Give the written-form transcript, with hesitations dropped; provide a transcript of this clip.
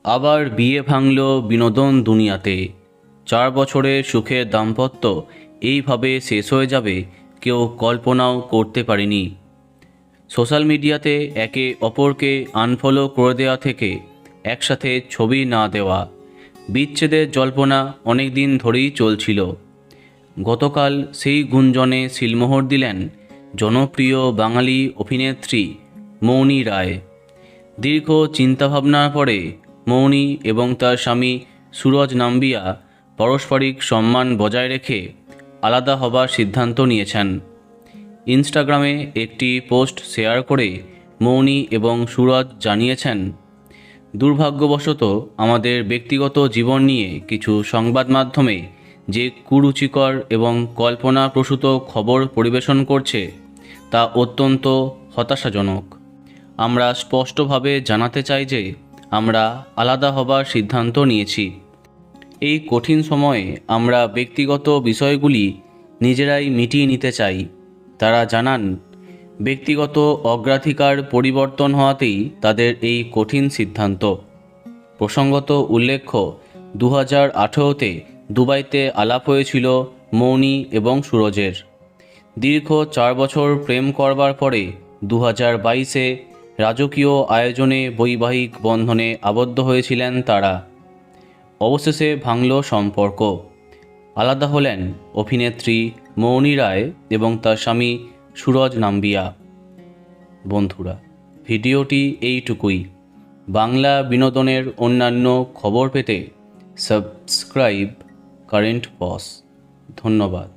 আবার বিয়ে ভাঙল বিনোদন দুনিয়াতে। 4 বছরের সুখের দাম্পত্য এইভাবে শেষ হয়ে যাবে কেউ কল্পনাও করতে পারেনি। সোশ্যাল মিডিয়াতে একে অপরকে আনফলো করে দেওয়া থেকে একসাথে ছবি না দেওয়া, বিচ্ছেদের জল্পনা অনেক দিন ধরেই চলছিল। গতকাল সেই গুঞ্জনে সিলমোহর দিলেন জনপ্রিয় বাঙালি অভিনেত্রী মৌনি রায়। দীর্ঘ চিন্তাভাবনার পরে মৌনি এবং তার স্বামী সুরজ নাম্বিয়া পারস্পরিক সম্মান বজায় রেখে আলাদা হবার সিদ্ধান্ত নিয়েছেন। ইনস্টাগ্রামে একটি পোস্ট শেয়ার করে মৌনি এবং সুরজ জানিয়েছেন, দুর্ভাগ্যবশত আমাদের ব্যক্তিগত জীবন নিয়ে কিছু সংবাদ মাধ্যমে যে কুরুচিকর এবং কল্পনাপ্রসূত খবর পরিবেশন করছে তা অত্যন্ত হতাশাজনক। আমরা স্পষ্টভাবে জানাতে চাই যে আমরা আলাদা হবার সিদ্ধান্ত নিয়েছি। এই কঠিন সময়ে আমরা ব্যক্তিগত বিষয়গুলি নিজেরাই মিটিয়ে নিতে চাই। তারা জানান, ব্যক্তিগত অগ্রাধিকার পরিবর্তন হওয়াতেই তাদের এই কঠিন সিদ্ধান্ত। প্রসঙ্গত উল্লেখ্য, 2018-তে দুবাইতে আলাপ হয়েছিল মৌনি এবং সুরজের। দীর্ঘ 4 বছর প্রেম করবার পরে 2022-এ রাজকীয় আয়োজনে বৈবাহিক বন্ধনে আবদ্ধ হয়েছিলেন তারা। অবশেষে ভাঙল সম্পর্ক। আলাদা হলেন অভিনেত্রী মৌনি রায় এবং তার স্বামী সুরজ নাম্বিয়া। বন্ধুরা, ভিডিওটি এইটুকুই। বাংলা বিনোদনের অন্যান্য খবর পেতে সাবস্ক্রাইব কারেন্ট বস। ধন্যবাদ।